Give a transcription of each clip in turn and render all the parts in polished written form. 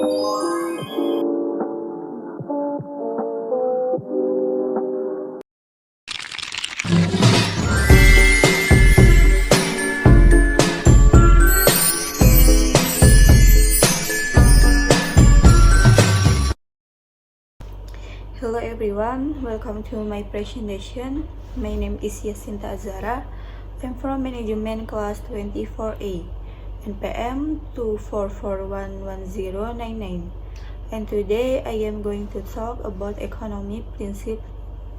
Hello everyone, welcome to my presentation. My name is Yasinta Azara. I'm from Management Class 24A, NPM 244111099. And today I am going to talk about economic principle.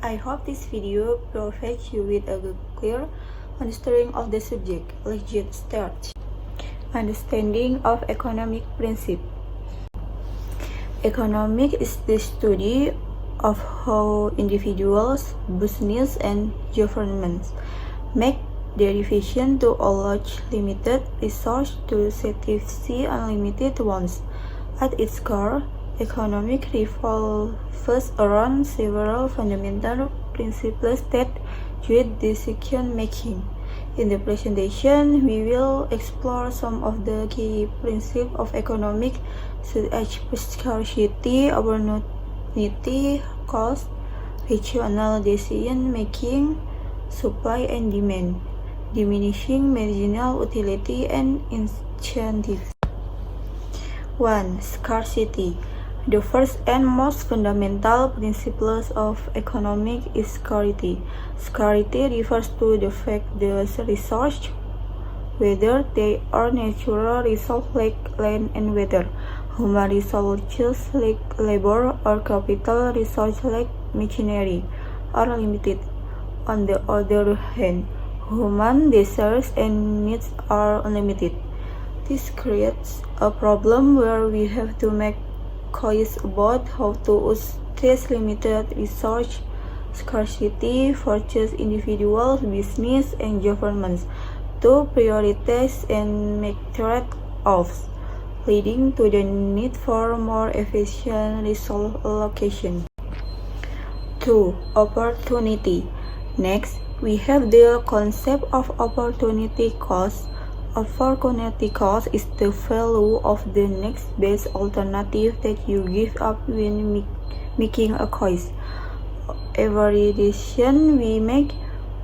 I hope this video provides you with a clear understanding of the subject. Let's get started. Understanding of economic principle. Economic is the study of how individuals, business, and governments make their decision to allot limited resources to satisfy unlimited ones. At its core, economic revolves around several fundamental principles that guide decision-making. In the presentation, we will explore some of the key principles of economic, such as scarcity, opportunity, cost, rational decision-making, supply and demand, diminishing marginal utility, and incentives. 1. Scarcity. The first and most fundamental principle of economic is scarcity. Scarcity refers to the fact that resources, whether they are natural resources like land and water, human resources like labor, or capital resources like machinery, are limited. On the other hand, human desires and needs are unlimited. This creates a problem where we have to make choices about how to use this limited resource. Scarcity forces individuals, business, and governments to prioritize and make trade-offs, leading to the need for more efficient resource allocation. 2. Opportunity. Next, we have the concept of opportunity cost. Opportunity cost is the value of the next best alternative that you give up when making a choice. Every decision we make,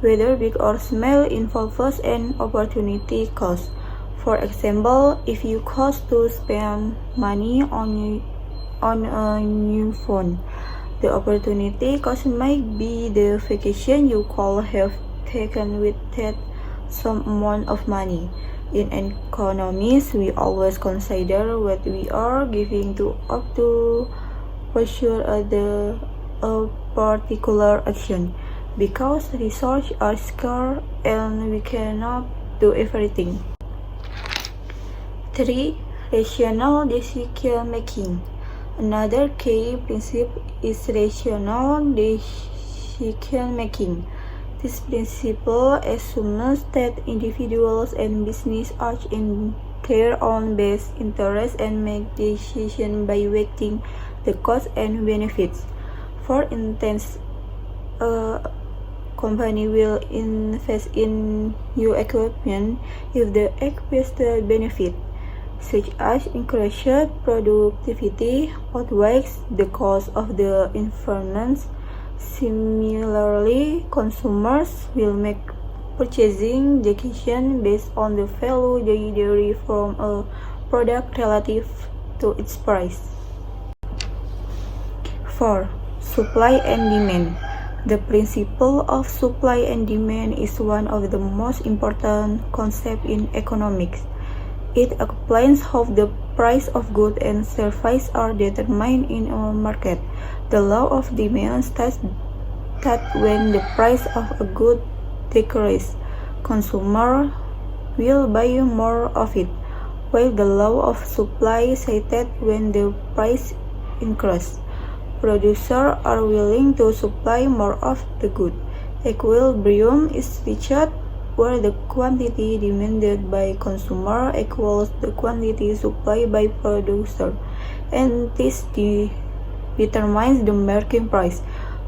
whether big or small, involves an opportunity cost. For example, if you cost to spend money on a new phone, the opportunity cost might be the vacation you could have taken with that some amount of money. In economics, we always consider what we are giving up to pursue a particular action, because resources are scarce and we cannot do everything. 3. Rational decision making. Another key principle is rational decision making. This principle assumes that individuals and businesses act in their own best interests and make decisions by weighting the costs and benefits. For instance, a company will invest in new equipment if the outweighs the benefit, such as increased productivity, outweighs the cost of the environment. Similarly, consumers will make purchasing decisions based on the value they derive from a product relative to its price. 4. Supply and demand. The principle of supply and demand is one of the most important concepts in economics. It explains how the price of goods and services are determined in a market. The law of demand states that when the price of a good decreases, consumers will buy more of it, while the law of supply says that when the price increases, producers are willing to supply more of the good. Equilibrium is reached where the quantity demanded by consumer equals the quantity supplied by producer, and this determines the market price.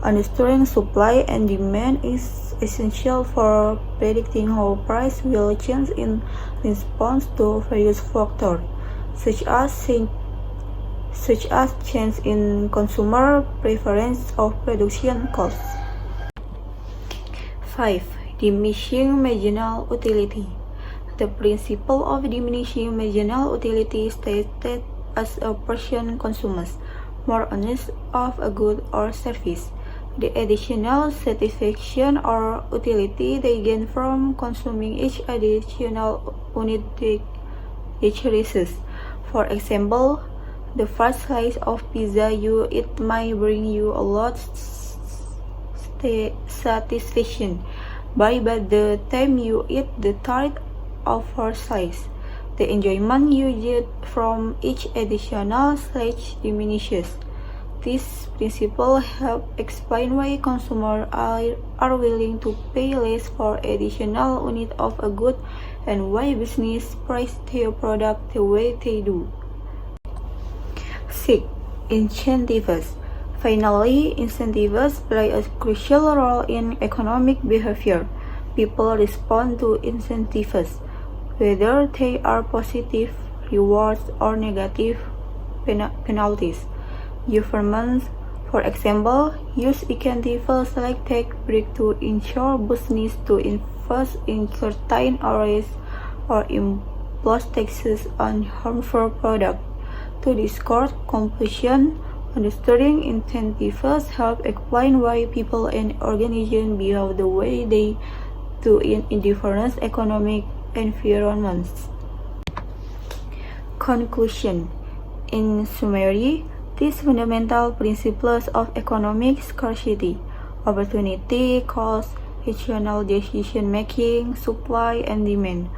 Understanding supply and demand is essential for predicting how price will change in response to various factors, such as such as change in consumer preference or production costs. 5. Diminishing marginal utility. The principle of diminishing marginal utility stated as a person consumes more units of a good or service, the additional satisfaction or utility they gain from consuming each additional unit decreases. For example, the first slice of pizza you eat might bring you a lot satisfaction, but by the time you eat the third or fourth slice, the enjoyment you get from each additional slice diminishes. This principle helps explain why consumers are willing to pay less for additional units of a good and why businesses price their product the way they do. 6. Incentives. Finally, incentives play a crucial role in economic behavior. People respond to incentives, whether they are positive rewards or negative penalties. Governments, for example, use incentives like tax breaks to ensure businesses to invest in certain areas or impose taxes on harmful products. To this court conclusion, understanding incentives help explain why people and organizations behave the way they do in different economic environments. Conclusion. In summary, these fundamental principles of economic scarcity, opportunity, cost, rational decision-making, supply and demand,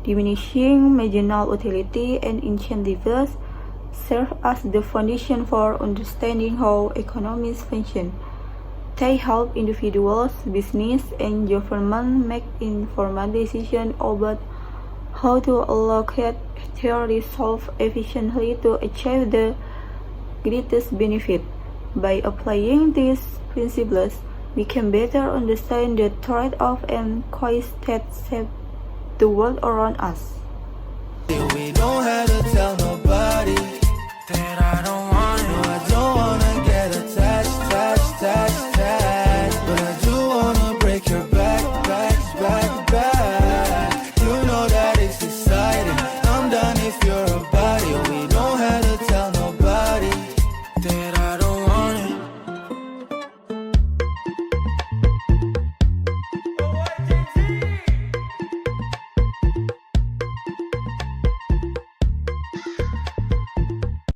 diminishing marginal utility, and incentives serve as the foundation for understanding how economies function. They help individuals, business, and government make informed decisions about how to allocate their resources efficiently to achieve the greatest benefit. By applying these principles, we can better understand the trade-offs and choices that shape the world around us. We don't have to tell